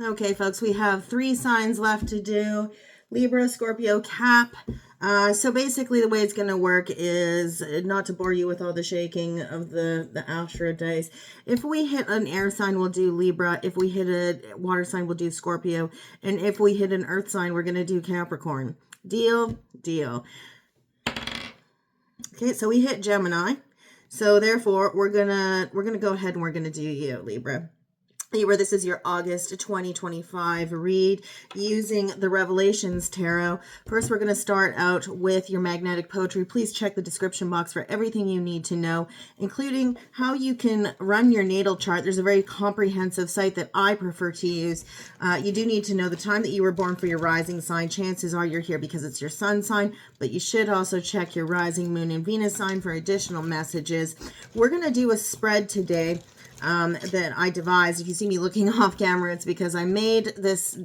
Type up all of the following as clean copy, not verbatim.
Okay, folks, we have 3 signs left to do. Libra, Scorpio, Cap. So basically the way it's going to work is, not to bore you with all the shaking of the Astro dice, if we hit an air sign, we'll do Libra. If we hit a water sign, we'll do Scorpio. And if we hit an earth sign, we're going to do Capricorn. Deal? Deal. Okay, so we hit Gemini. So therefore, we're gonna go ahead and we're going to do you, Libra. Libra, this is your August 2025 read using the Revelations Tarot. First, we're going to start out with your magnetic poetry. Please check the description box for everything you need to know, including how you can run your natal chart. There's a very comprehensive site that I prefer to use. You do need to know the time that you were born for your rising sign. Chances are you're here because it's your sun sign, but you should also check your rising, moon, and Venus sign for additional messages. We're going to do a spread today that I devised. If you see me looking off camera, it's because I made this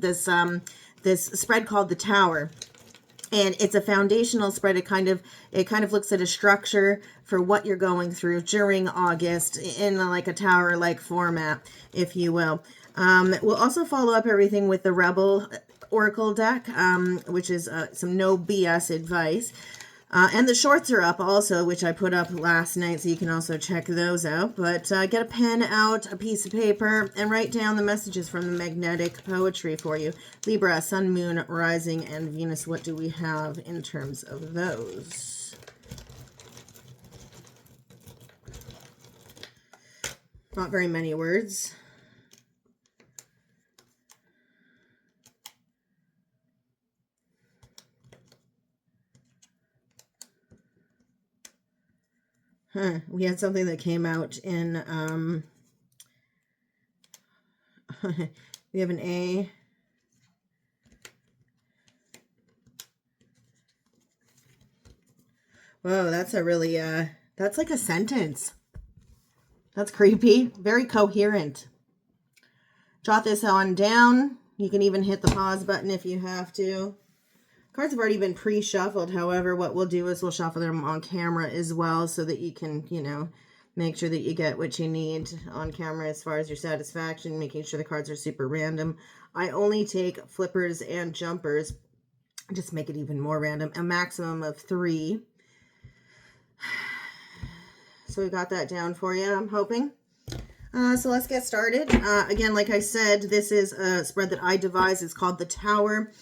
spread called the Tower, and it's a foundational spread. It kind of looks at a structure for what you're going through during August in like a tower-like format, if you will. We'll also follow up everything with the Rebel Oracle deck, which is some no BS advice. And the shorts are up also, which I put up last night, so you can also check those out. But get a pen out, a piece of paper, and write down the messages from the magnetic poetry for you. Libra, Sun, Moon, Rising, and Venus. What do we have in terms of those? Not very many words. We had something that came out in, we have an A. Whoa, that's a really, that's like a sentence. That's creepy. Very coherent. Jot this on down. You can even hit the pause button if you have to. Cards have already been pre-shuffled. However, what we'll do is we'll shuffle them on camera as well so that you can, make sure that you get what you need on camera as far as your satisfaction, making sure the cards are super random. I only take flippers and jumpers. Just make it even more random. A maximum of 3. So we got that down for you, I'm hoping. So let's get started. Again, like I said, this is a spread that I devised. It's called the Tower.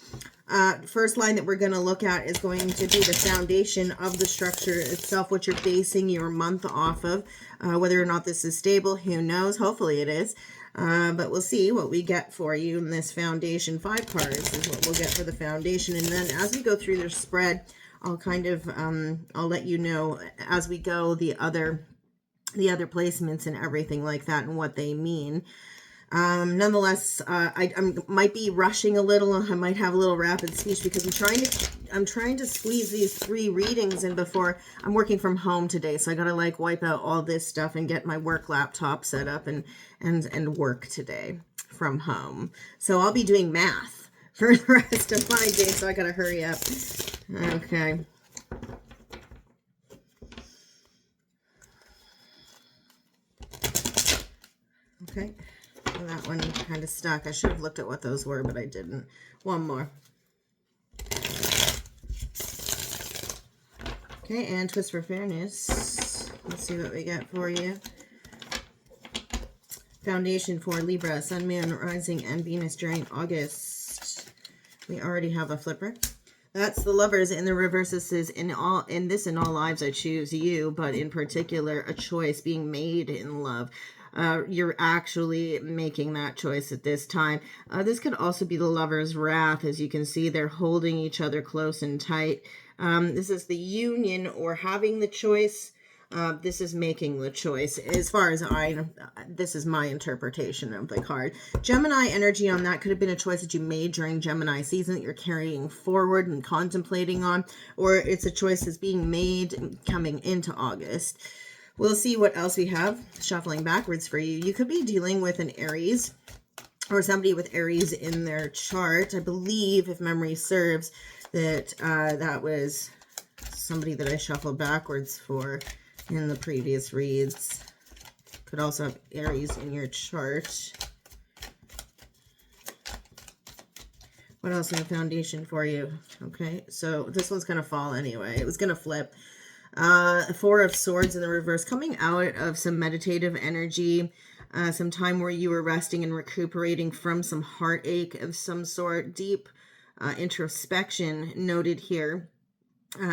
First line that we're going to look at is going to be the foundation of the structure itself, what you're basing your month off of. Whether or not this is stable, who knows? Hopefully it is. But we'll see what we get for you in this foundation. 5 cards is what we'll get for the foundation. And then as we go through the spread, I'll kind of, I'll let you know as we go the other placements and everything like that and what they mean. Nonetheless, I might be rushing a little. I might have a little rapid speech because I'm trying to squeeze these 3 readings in before I'm working from home today. So I got to like wipe out all this stuff and get my work laptop set up and work today from home. So I'll be doing math for the rest of my day. So I got to hurry up. Okay. Okay. That one kind of stuck. I should have looked at what those were, but I didn't. One more. Okay, and twist for fairness. Let's see what we got for you. Foundation for Libra, Sun, Moon, Rising, and Venus during August. We already have a flipper. That's the Lovers in the reverse. This is in all lives I choose you, but in particular a choice being made in love. You're actually making that choice at this time. This could also be the Lover's wrath. As you can see, they're holding each other close and tight. This is the union or having the choice. This is making the choice. As far as this is my interpretation of the card. Gemini energy on that could have been a choice that you made during Gemini season that you're carrying forward and contemplating on, or it's a choice that's being made coming into August. We'll see what else we have shuffling backwards for you. You could be dealing with an Aries or somebody with Aries in their chart. I believe, if memory serves, that that was somebody that I shuffled backwards for in the previous reads. Could also have Aries in your chart. What else in the foundation for you? Okay, so this one's going to fall anyway. It was going to flip. Four of Swords in the reverse, coming out of some meditative energy, some time where you were resting and recuperating from some heartache of some sort, deep introspection noted here.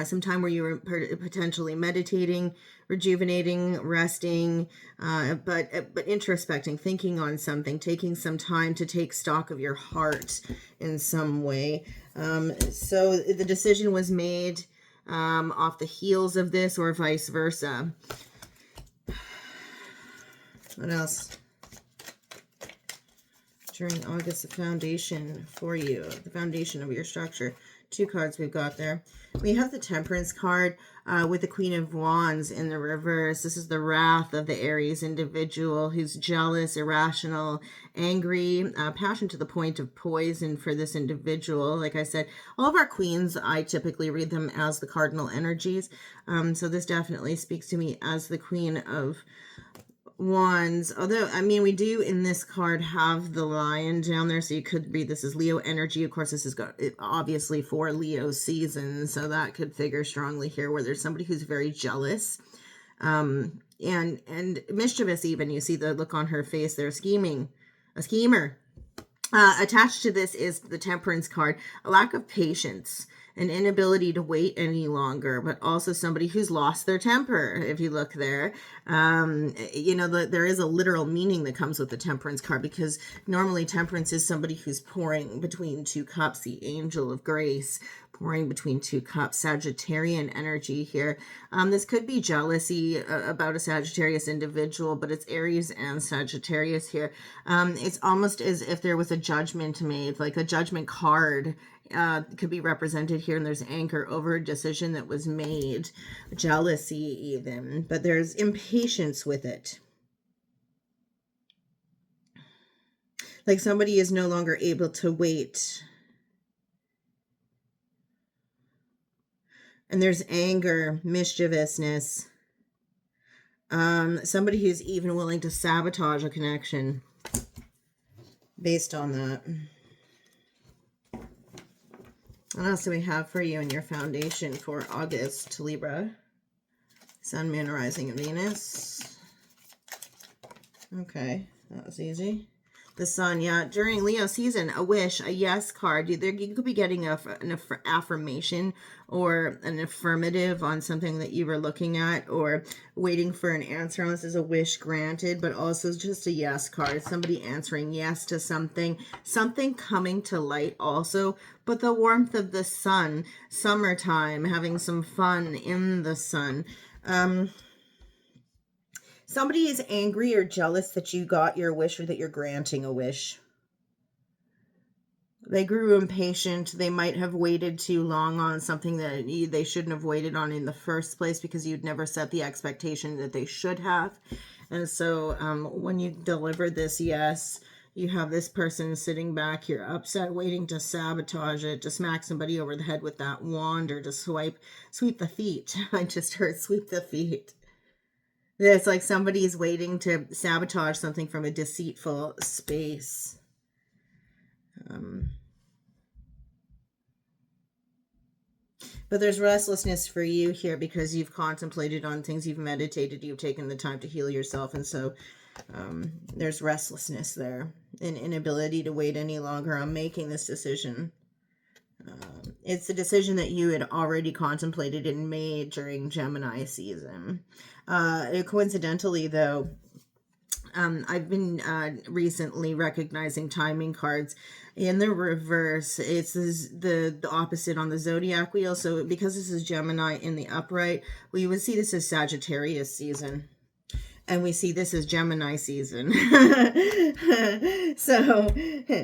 Some time where you were potentially meditating, rejuvenating, resting, but introspecting, thinking on something, taking some time to take stock of your heart in some way. So the decision was made off the heels of this, or vice versa. What else? During August, the foundation for you, the foundation of your structure. Two cards we've got there. We have the Temperance card with the Queen of Wands in the reverse. This is the wrath of the Aries individual who's jealous, irrational, angry, passion to the point of poison for this individual. Like I said, all of our queens, I typically read them as the cardinal energies. So this definitely speaks to me as the Queen of Wands, although I mean we do in this card have the Lion down there, so you could read this as Leo energy. Of course, this is obviously for Leo season, so that could figure strongly here, where there's somebody who's very jealous and mischievous. Even you see the look on her face, they're scheming, a schemer. Attached to this is the Temperance card, a lack of patience, an inability to wait any longer, but also somebody who's lost their temper. If you look there, you know, there is a literal meaning that comes with the Temperance card, because normally Temperance is somebody who's pouring between two cups, the Angel of Grace, pouring between two cups, Sagittarian energy here. This could be jealousy about a Sagittarius individual, but it's Aries and Sagittarius here. It's almost as if there was a judgment made, like a judgment card could be represented here, and there's anger over a decision that was made, jealousy even, but there's impatience with it. Like somebody is no longer able to wait. And there's anger, mischievousness. Somebody who's even willing to sabotage a connection based on that. What else do we have for you in your foundation for August, Libra? Sun, Moon, Rising, and Venus. Okay, that was easy. The Sun, yeah. During Leo season, a wish, a yes card. You could be getting an affirmation or an affirmative on something that you were looking at or waiting for an answer on. This is a wish granted, but also just a yes card. Somebody answering yes to something coming to light also. But the warmth of the sun, summertime, having some fun in the sun. Somebody is angry or jealous that you got your wish or that you're granting a wish. They grew impatient. They might have waited too long on something that they shouldn't have waited on in the first place, because you'd never set the expectation that they should have. And so when you deliver this yes, you have this person sitting back here upset, waiting to sabotage it, to smack somebody over the head with that wand, or to sweep the feet. I just heard sweep the feet. It's like somebody's waiting to sabotage something from a deceitful space. But there's restlessness for you here because you've contemplated on things, you've meditated, you've taken the time to heal yourself. And so there's restlessness there, an inability to wait any longer on making this decision. It's a decision that you had already contemplated and made during Gemini season. Coincidentally, though, I've been recently recognizing timing cards in the reverse. It's the opposite on the zodiac wheel. So because this is Gemini in the upright, we would see this as Sagittarius season. And we see this as Gemini season. So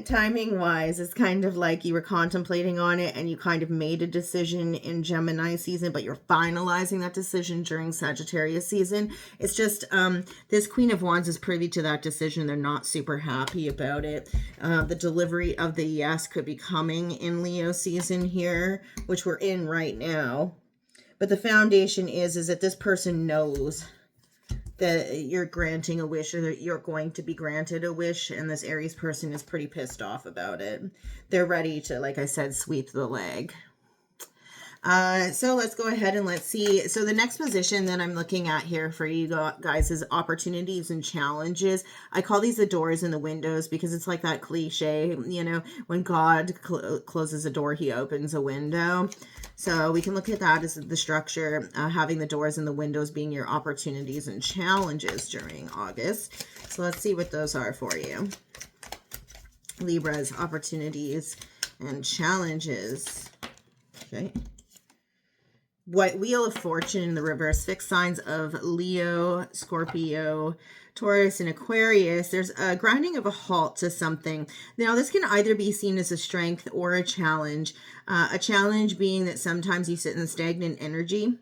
timing wise, it's kind of like you were contemplating on it and you kind of made a decision in Gemini season, but you're finalizing that decision during Sagittarius season. It's just this Queen of Wands is privy to that decision. They're not super happy about it. The delivery of the yes could be coming in Leo season here, which we're in right now. But the foundation is that this person knows. that you're granting a wish, or that you're going to be granted a wish, and this Aries person is pretty pissed off about it. They're ready to, like I said, sweep the leg. So let's go ahead and let's see. So the next position that I'm looking at here for you guys is opportunities and challenges. I call these the doors and the windows because it's like that cliche, you know, when God closes a door, he opens a window. So we can look at that as the structure, having the doors and the windows being your opportunities and challenges during August. So let's see what those are for you. Libra's opportunities and challenges. Okay. What Wheel of Fortune in the reverse, fixed signs of Leo, Scorpio, Taurus, and Aquarius. There's a grinding of a halt to something. Now, this can either be seen as a strength or a challenge. A challenge being that sometimes you sit in stagnant energy.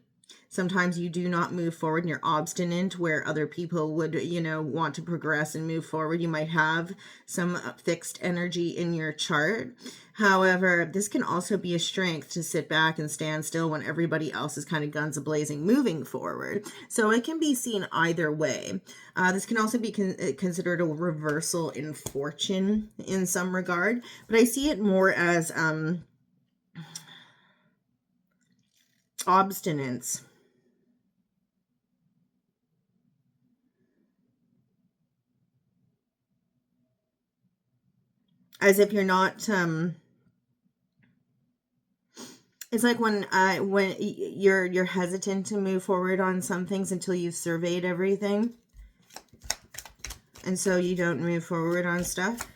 Sometimes you do not move forward and you're obstinate where other people would, you know, want to progress and move forward. You might have some fixed energy in your chart. However, this can also be a strength to sit back and stand still when everybody else is kind of guns a-blazing moving forward. So it can be seen either way. This can also be considered a reversal in fortune in some regard, but I see it more as obstinance. As if you're not, it's like when you're hesitant to move forward on some things until you've surveyed everything. And so you don't move forward on stuff.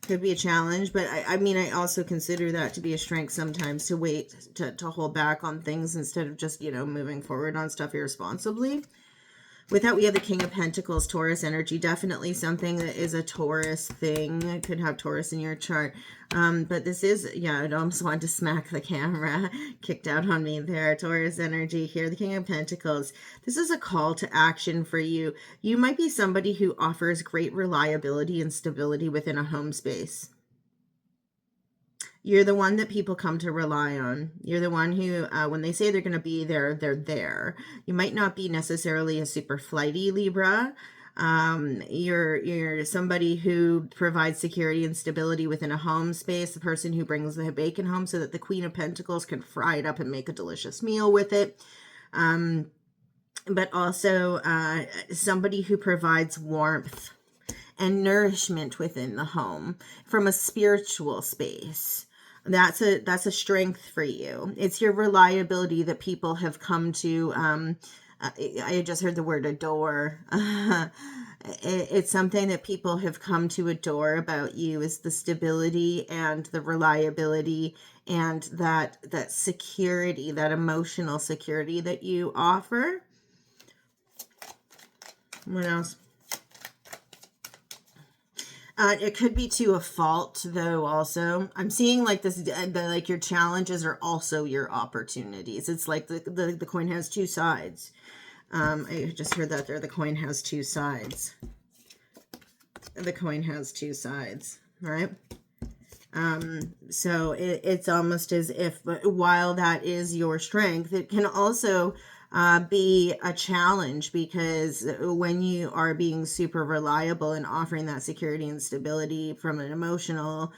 Could be a challenge, but I mean, I also consider that to be a strength sometimes, to wait, to hold back on things instead of just, you know, moving forward on stuff irresponsibly. With that, we have the King of Pentacles, Taurus energy. Definitely something that is a Taurus thing. I could have Taurus in your chart. But this is, yeah, I almost wanted to smack the camera. Kicked out on me there. Taurus energy here, the King of Pentacles. This is a call to action for you. You might be somebody who offers great reliability and stability within a home space. You're the one that people come to rely on. You're the one who, when they say they're going to be there, they're there. You might not be necessarily a super flighty Libra. You're somebody who provides security and stability within a home space. The person who brings the bacon home so that the Queen of Pentacles can fry it up and make a delicious meal with it. But also somebody who provides warmth and nourishment within the home from a spiritual space. That's a strength for you. It's your reliability that people have come to, I just heard the word adore. It's something that people have come to adore about you, is the stability and the reliability and that security, that emotional security that you offer. What else? It could be to a fault, though, also. I'm seeing like this, like your challenges are also your opportunities. It's like the coin has two sides. I just heard that there. The coin has two sides. The coin has two sides, right? So it's almost as if, while that is your strength, it can also be a challenge, because when you are being super reliable and offering that security and stability from an emotional,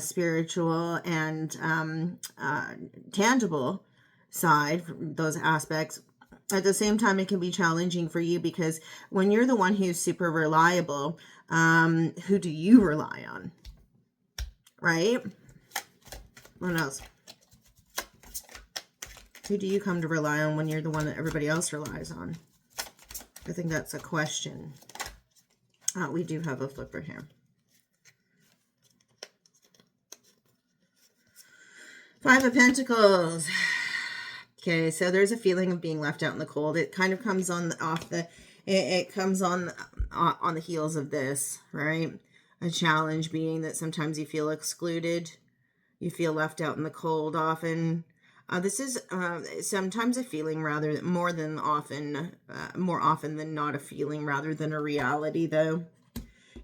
spiritual, and tangible side, those aspects, at the same time, it can be challenging for you, because when you're the one who's super reliable, who do you rely on? Right? What else? Who do you come to rely on when you're the one that everybody else relies on? I think that's a question. We do have a flipper here. Five of Pentacles. Okay, so there's a feeling of being left out in the cold. It kind of comes on it comes on the heels of this, right? A challenge being that sometimes you feel excluded. You feel left out in the cold often. This is sometimes a feeling more often than not a feeling, rather than a reality, though.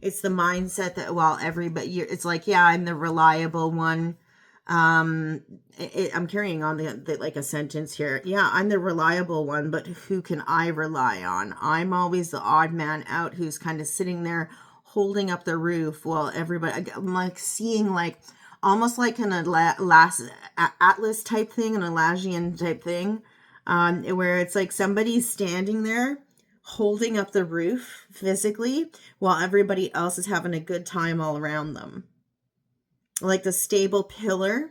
It's the mindset that, well, it's like, yeah, I'm the reliable one. I'm carrying on the like a sentence here. Yeah, I'm the reliable one, but who can I rely on? I'm always the odd man out who's kind of sitting there holding up the roof while everybody, I'm like seeing like almost like an Atlas type thing, an Alagian type thing, where it's like somebody's standing there holding up the roof physically while everybody else is having a good time all around them. Like the stable pillar.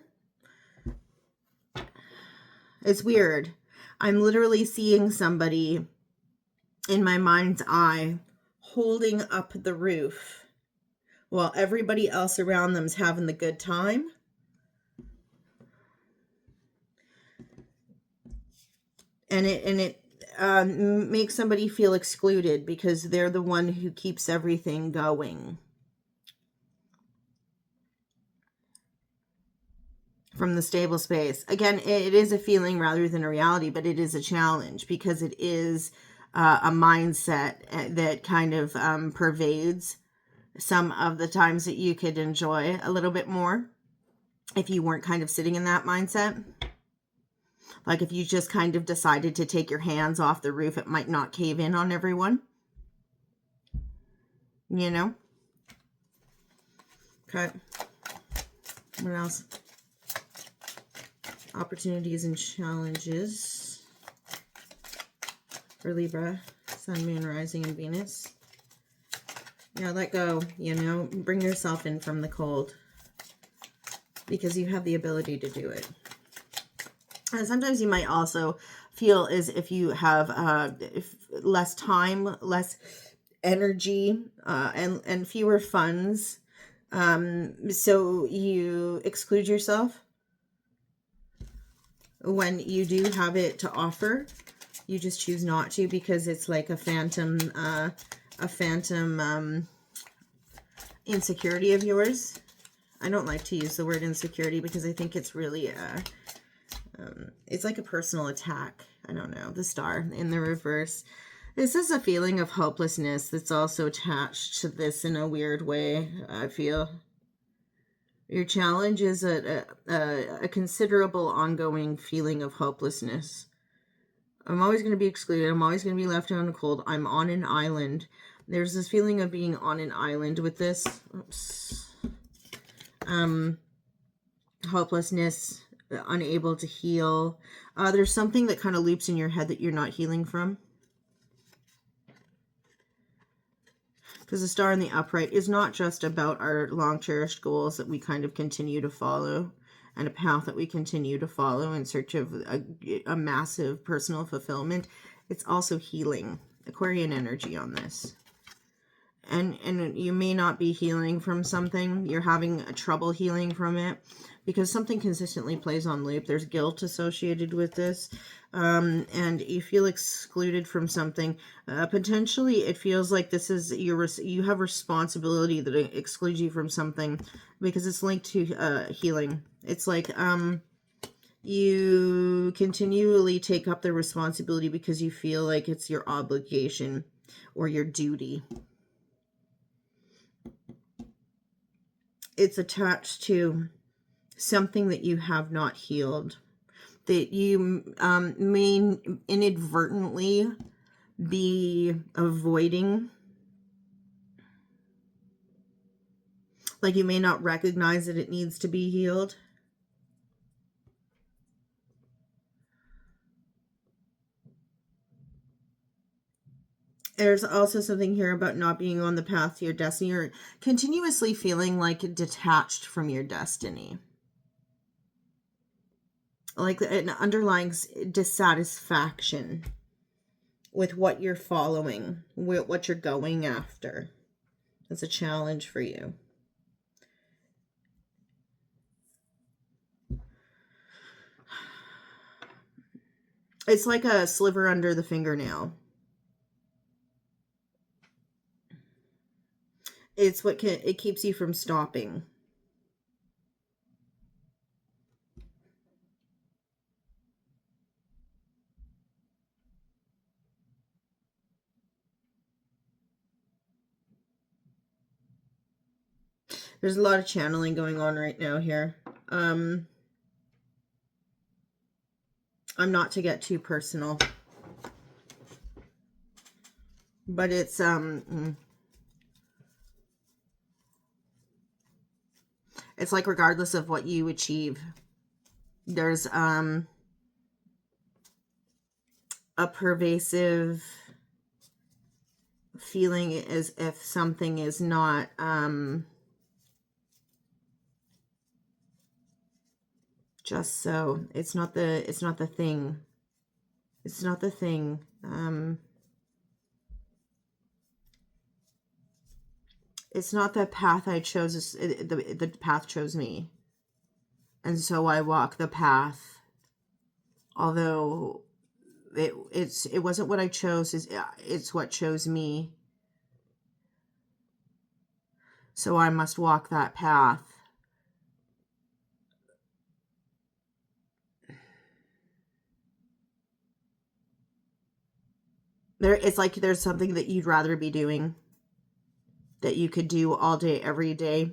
It's weird. I'm literally seeing somebody in my mind's eye holding up the roof while everybody else around them's having the good time. And it makes somebody feel excluded because they're the one who keeps everything going. From the stable space. Again, it is a feeling rather than a reality, but it is a challenge because it is a mindset that kind of pervades some of the times that you could enjoy a little bit more if you weren't kind of sitting in that mindset. Like if you just kind of decided to take your hands off the roof, it might not cave in on everyone. You know? Okay. What else? Opportunities and challenges for Libra, Sun, Moon, Rising, and Venus. Yeah, let go, you know, bring yourself in from the cold because you have the ability to do it. And sometimes you might also feel as if you have less time, less energy, and fewer funds. So you exclude yourself when you do have it to offer. You just choose not to because it's like a phantom insecurity of yours. I don't like to use the word insecurity because I think it's really it's like a personal attack. I don't know. The star in the reverse. This is a feeling of hopelessness that's also attached to this in a weird way, I feel. Your challenge is a considerable ongoing feeling of hopelessness. I'm always going to be excluded. I'm always going to be left out in the cold. I'm on an island. There's this feeling of being on an island with this. Oops. Hopelessness, unable to heal. There's something that kind of loops in your head that you're not healing from. Because the star in the upright is not just about our long cherished goals that we kind of continue to follow and a path that we continue to follow in search of a massive personal fulfillment. It's also healing. Aquarian energy on this. And you may not be healing from something. You're having trouble healing from it because something consistently plays on loop. There's guilt associated with this. And you feel excluded from something. Potentially, it feels like this is you have responsibility that excludes you from something because it's linked to healing. It's like you continually take up the responsibility because you feel like it's your obligation or your duty. It's attached to something that you have not healed, that you may inadvertently be avoiding. Like you may not recognize that it needs to be healed. There's also something here about not being on the path to your destiny or continuously feeling like detached from your destiny. Like an underlying dissatisfaction with what you're following, what you're going after. That's a challenge for you. It's like a sliver under the fingernail. It's what it keeps you from stopping. There's a lot of channeling going on right now here. I'm not to get too personal, but it's like regardless of what you achieve, there's a pervasive feeling as if something is not just so. It's not the thing. It's not the thing. It's not the path I chose. The path chose me. And so I walk the path. Although it wasn't what I chose. It's what chose me. So I must walk that path. It's like there's something that you'd rather be doing, that you could do all day, every day.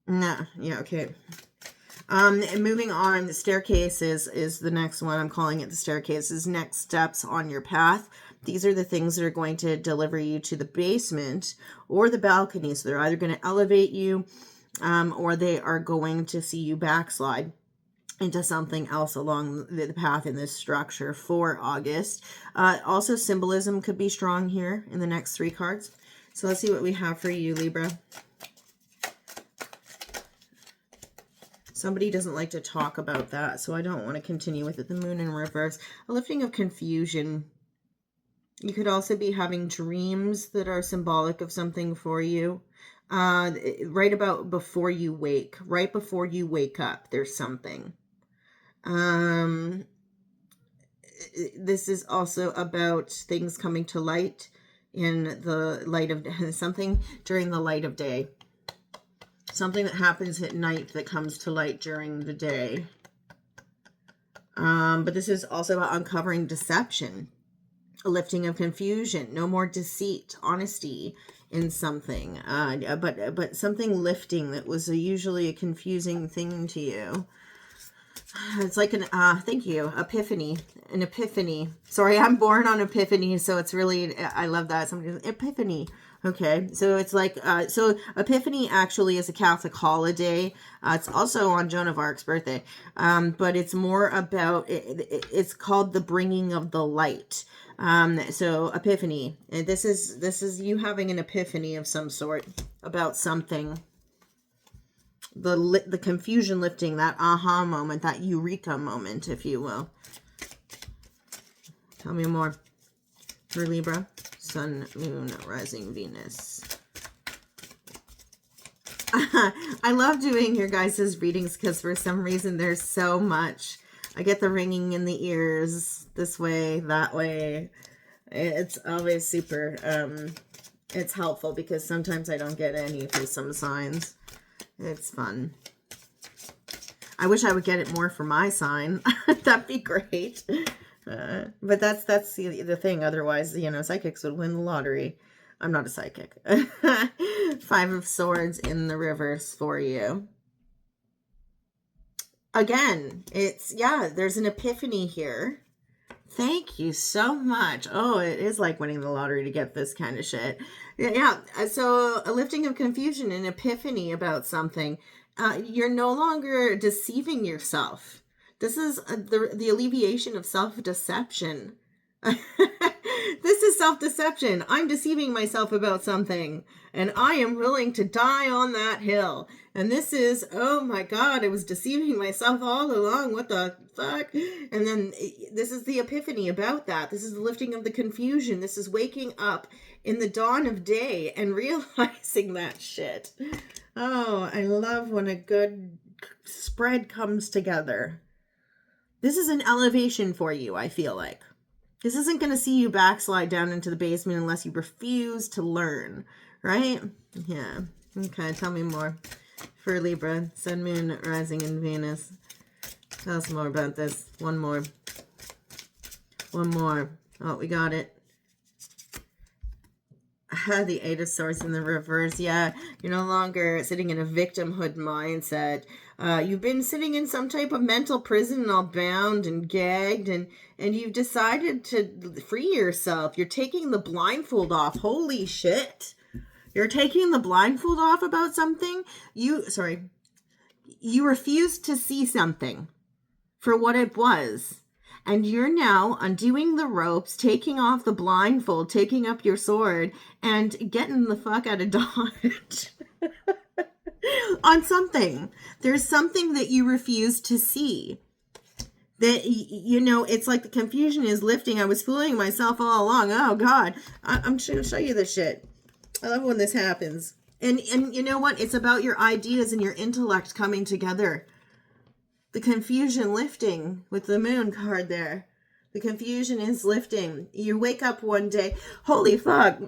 Nah, yeah, okay. Moving on, the staircase is the next one. I'm calling it the staircase. Is next steps on your path. These are the things that are going to deliver you to the basement or the balcony. So they're either going to elevate you, or they are going to see you backslide into something else along the path in this structure for August. Also, symbolism could be strong here in the next 3 cards. So let's see what we have for you, Libra. Somebody doesn't like to talk about that, so I don't want to continue with it. The moon in reverse. A lifting of confusion. You could also be having dreams that are symbolic of something for you. Right about before you wake. Right before you wake up, there's something. This is also about things coming to light in the light of something during the light of day. Something that happens at night that comes to light during the day. But this is also about uncovering deception, a lifting of confusion, no more deceit, honesty in something. But something lifting that was usually a confusing thing to you. It's like an, thank you, epiphany, an epiphany. Sorry, I'm born on Epiphany, so it's really, I love that. Somebody's epiphany. Okay, so it's like, so Epiphany actually is a Catholic holiday. It's also on Joan of Arc's birthday, but it's more about, it's called the bringing of the light. So Epiphany, this is you having an epiphany of some sort about something. The confusion lifting, that aha moment, that eureka moment, if you will. Tell me more for Libra. Sun, Moon, Rising, Venus. I love doing your guys' readings because for some reason there's so much. I get the ringing in the ears this way, that way. It's always super, it's helpful because sometimes I don't get any for some signs. It's fun. I wish I would get it more for my sign. That'd be great. But that's the thing. Otherwise, you know, psychics would win the lottery. I'm not a psychic. 5 of Swords in the reverse for you. Again, it's, yeah, there's an epiphany here. Thank you so much. Oh, it is like winning the lottery to get this kind of shit. Yeah. So a lifting of confusion, an epiphany about something. You're no longer deceiving yourself. This is the alleviation of self-deception. This is self-deception. I'm deceiving myself about something, and I am willing to die on that hill. And this is, oh my God, I was deceiving myself all along. What the fuck? And then this is the epiphany about that. This is the lifting of the confusion. This is waking up in the dawn of day and realizing that shit. Oh, I love when a good spread comes together. This is an elevation for you, I feel like. This isn't going to see you backslide down into the basement unless you refuse to learn, right? Yeah. Okay, tell me more. For Libra, Sun, Moon, Rising, and Venus. Tell us more about this. One more. One more. Oh, we got it. The Eight of Swords in the reverse. Yeah, you're no longer sitting in a victimhood mindset. You've been sitting in some type of mental prison, all bound and gagged, and you've decided to free yourself. You're taking the blindfold off. Holy shit. You're taking the blindfold off about something. You refused to see something for what it was. And you're now undoing the ropes, taking off the blindfold, taking up your sword, and getting the fuck out of Dodge. On something. There's something that you refuse to see. That, you know, it's like the confusion is lifting. I was fooling myself all along. Oh, God. I'm just going to show you this shit. I love when this happens. And you know what? It's about your ideas and your intellect coming together. The confusion lifting with the moon card there. The confusion is lifting. You wake up one day. Holy fuck.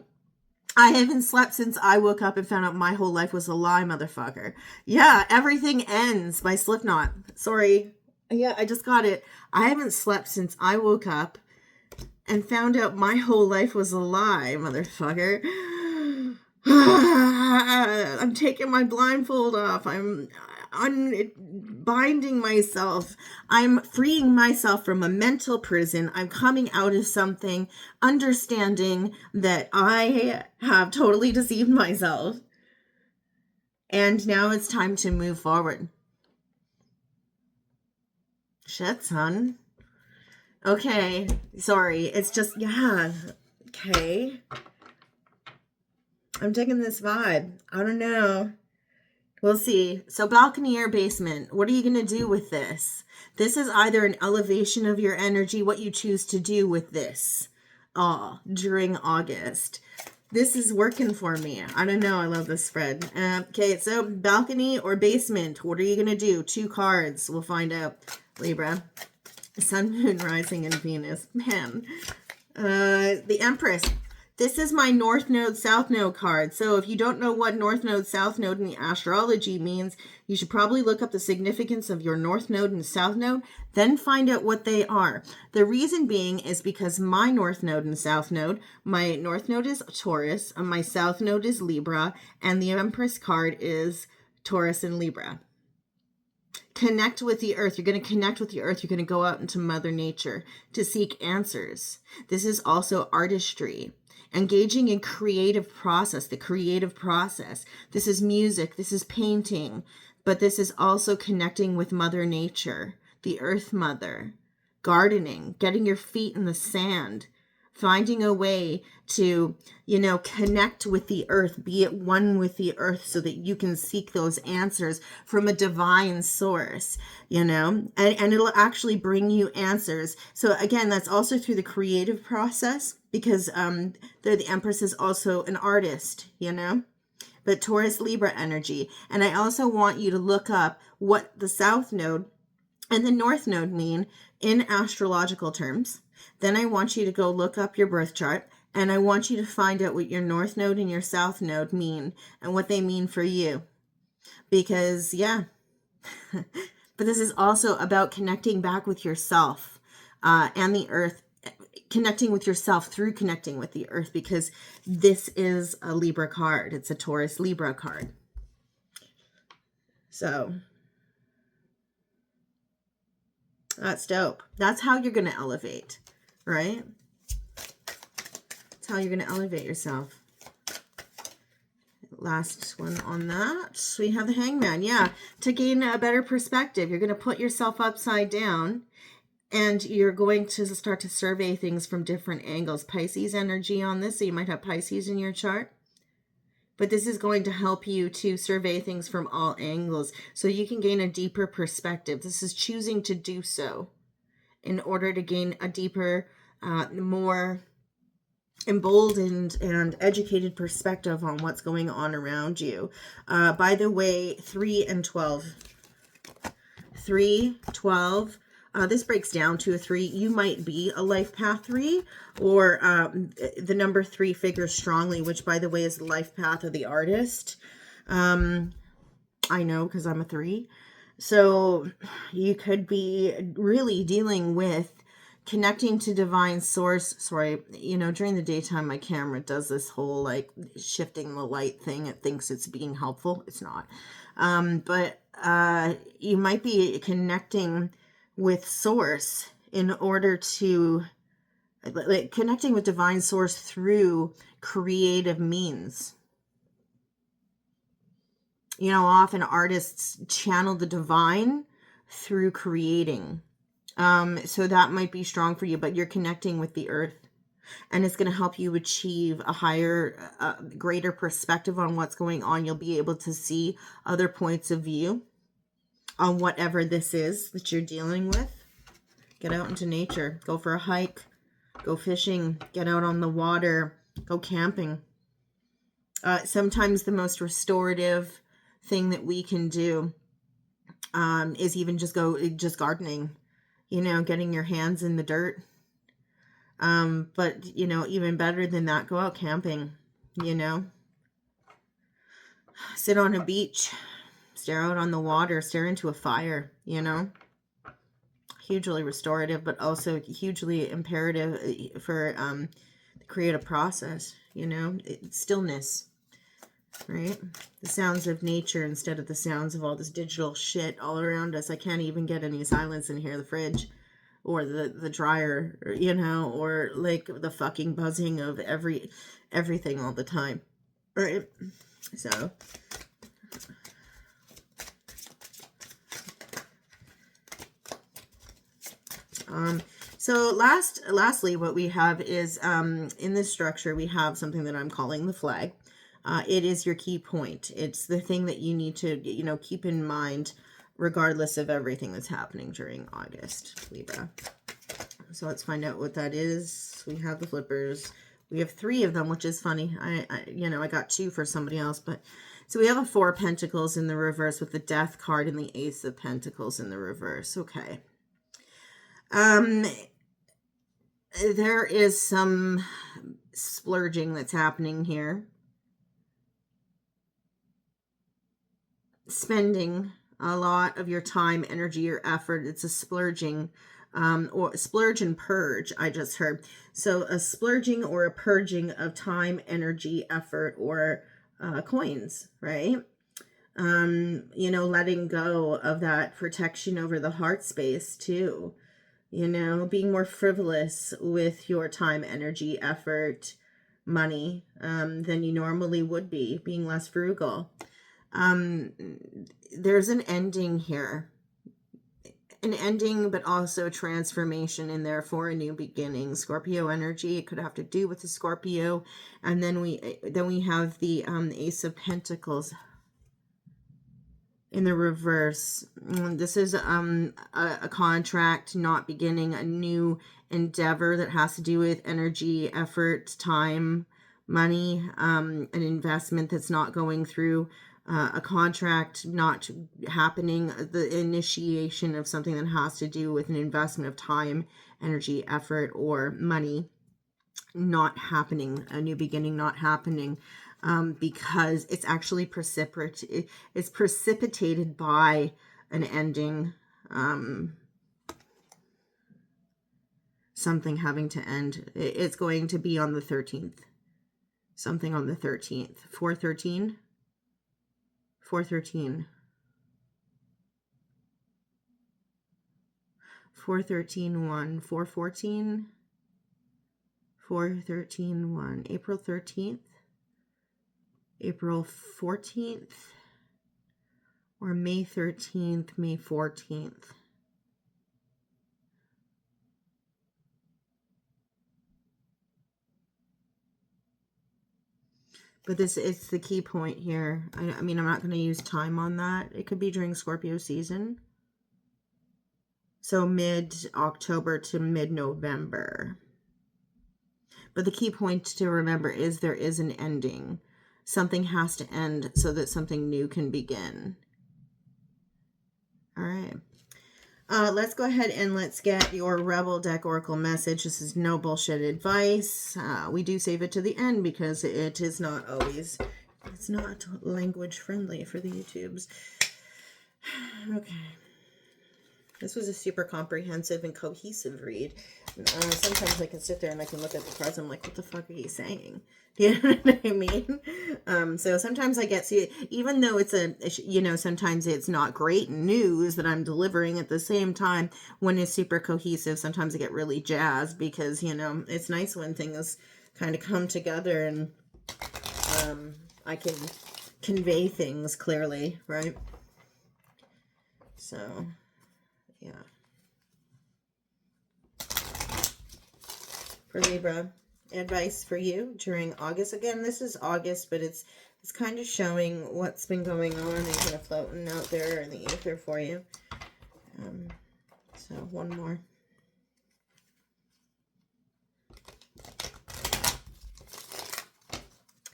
I haven't slept since I woke up and found out my whole life was a lie, motherfucker. Yeah, Everything Ends by Slipknot. Sorry. Yeah, I just got it. I haven't slept since I woke up and found out my whole life was a lie, motherfucker. I'm taking my blindfold off. I'm unbinding myself. I'm freeing myself from a mental prison. I'm coming out of something, understanding that I have totally deceived myself. And now it's time to move forward. Shit, son. Okay. Sorry. It's just, yeah. Okay. I'm taking this vibe. I don't know. We'll see. So balcony or basement, what are you going to do with this? This is either an elevation of your energy, what you choose to do with this during August. This is working for me. I don't know. I love this spread. Okay, so balcony or basement, what are you going to do? 2 cards. We'll find out. Libra. Sun, Moon, Rising, and Venus. Man. The Empress. This is my North Node, South Node card. So if you don't know what North Node, South Node in the astrology means, you should probably look up the significance of your North Node and South Node, then find out what they are. The reason being is because my North Node and South Node, my North Node is Taurus, and my South Node is Libra, and the Empress card is Taurus and Libra. Connect with the earth. You're going to connect with the earth. You're going to go out into Mother Nature to seek answers. This is also artistry. Engaging in creative process, the creative process. This is music, this is painting, but this is also connecting with Mother Nature, the Earth Mother, gardening, getting your feet in the sand, finding a way to, you know, connect with the earth, be at one with the earth so that you can seek those answers from a divine source, you know, and it'll actually bring you answers. So again, that's also through the creative process because the Empress is also an artist, you know, but Taurus Libra energy. And I also want you to look up what the South Node and the North Node mean in astrological terms. Then I want you to go look up your birth chart, and I want you to find out what your North Node and your South Node mean and what they mean for you. Because, yeah, but this is also about connecting back with yourself and the earth, connecting with yourself through connecting with the earth, because this is a Libra card. It's a Taurus Libra card. So that's dope. That's how you're going to elevate. Right? That's how you're going to elevate yourself. Last one on that. We have the Hangman. Yeah. To gain a better perspective, you're going to put yourself upside down and you're going to start to survey things from different angles. Pisces energy on this. So you might have Pisces in your chart. But this is going to help you to survey things from all angles so you can gain a deeper perspective. This is choosing to do so in order to gain a deeper, more emboldened and educated perspective on what's going on around you. By the way, 3 and 12. 3, 12. This breaks down to a 3. You might be a life path 3, or the number 3 figures strongly, which, by the way, is the life path of the artist. I know because I'm a 3. So you could be really dealing with connecting to divine source. Sorry, you know, during the daytime, my camera does this whole like shifting the light thing. It thinks it's being helpful. It's not. But you might be connecting with source in order to, like, connecting with divine source through creative means. You know, often artists channel the divine through creating. So that might be strong for you, but you're connecting with the earth, and it's going to help you achieve a higher, greater perspective on what's going on. You'll be able to see other points of view on whatever this is that you're dealing with. Get out into nature, go for a hike, go fishing, get out on the water, go camping. Sometimes the most restorative thing that we can do is even just gardening, you know, getting your hands in the dirt. But, you know, even better than that, go out camping, you know, sit on a beach, stare out on the water, stare into a fire, you know, hugely restorative, but also hugely imperative for the creative process, you know, stillness. Right? The sounds of nature instead of the sounds of all this digital shit all around us. I can't even get any silence in here. The fridge or the dryer, you know, or like the fucking buzzing of everything all the time. Right? So lastly, what we have is in this structure, we have something that I'm calling the flag. It is your key point. It's the thing that you need to, you know, keep in mind regardless of everything that's happening during August, Libra. So let's find out what that is. We have the flippers. We have 3 of them, which is funny. I got 2 for somebody else, but so we have a 4 of Pentacles in the reverse with the Death card and the Ace of Pentacles in the reverse. Okay. There is some splurging that's happening here. Spending a lot of your time, energy, or effort. It's a splurging, or splurge and purge, I just heard. So a splurging or a purging of time, energy, effort, or coins, right? You know, letting go of that protection over the heart space too. You know, being more frivolous with your time, energy, effort, money than you normally would be, being less frugal. There's an ending here, an ending, but also transformation in there for a new beginning. Scorpio energy, it could have to do with the Scorpio. And then we have the Ace of Pentacles in the reverse. This is a contract, not beginning a new endeavor that has to do with energy, effort, time, money, an investment that's not going through, a contract not happening, the initiation of something that has to do with an investment of time, energy, effort, or money not happening, a new beginning not happening, because it's actually it's precipitated by an ending, something having to end. It's going to be on the 13th, something on the 13th, 413, 413, 413, 1, 414, 413, 1, April 13th, April 14th, or May 13th, May 14th. But this is the key point here. I mean, I'm not going to use time on that. It could be during Scorpio season. So mid-October to mid-November. But the key point to remember is there is an ending. Something has to end so that something new can begin. All right. Let's go ahead and let's get your Rebel Deck Oracle message. This is no bullshit advice. We do save it to the end because it is not always, it's not language friendly for the YouTubes. Okay. This was a super comprehensive and cohesive read. Sometimes I can sit there and I can look at the cards. I'm like, what the fuck are you saying? Do you know what I mean? So sometimes I get, see, even though it's sometimes it's not great news that I'm delivering, at the same time, when it's super cohesive, sometimes I get really jazzed because, it's nice when things kind of come together and I can convey things clearly, right? So, yeah. For Libra, advice for you during August. Again, this is August, but it's kind of showing what's been going on and kind of floating out there in the ether for you. So one more.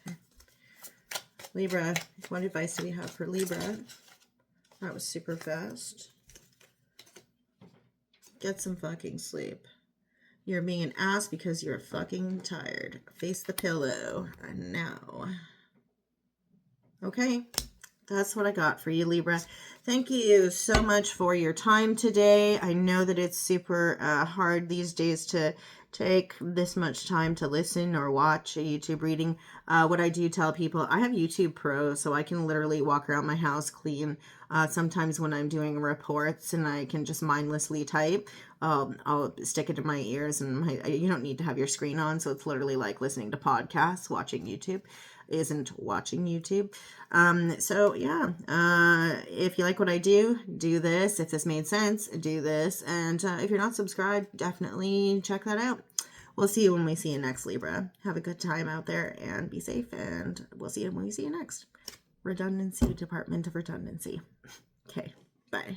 Okay. Libra, what advice do we have for Libra? That was super fast. Get some fucking sleep. You're being an ass because you're fucking tired. Face the pillow now. Okay, that's what I got for you, Libra. Thank you so much for your time today. I know that it's super hard these days to take this much time to listen or watch a YouTube reading. What I do tell people, I have YouTube Pro, so I can literally walk around my house clean. Sometimes when I'm doing reports and I can just mindlessly type, I'll stick it to my ears, and you don't need to have your screen on, so it's literally like listening to podcasts. Watching YouTube isn't watching YouTube. So yeah, if you like what I do this. If this made sense, do this. And if you're not subscribed, definitely check that out. We'll see you when we see you next, Libra. Have a good time out there and be safe, and we'll see you when we see you next. Redundancy, Department of Redundancy. Okay, bye.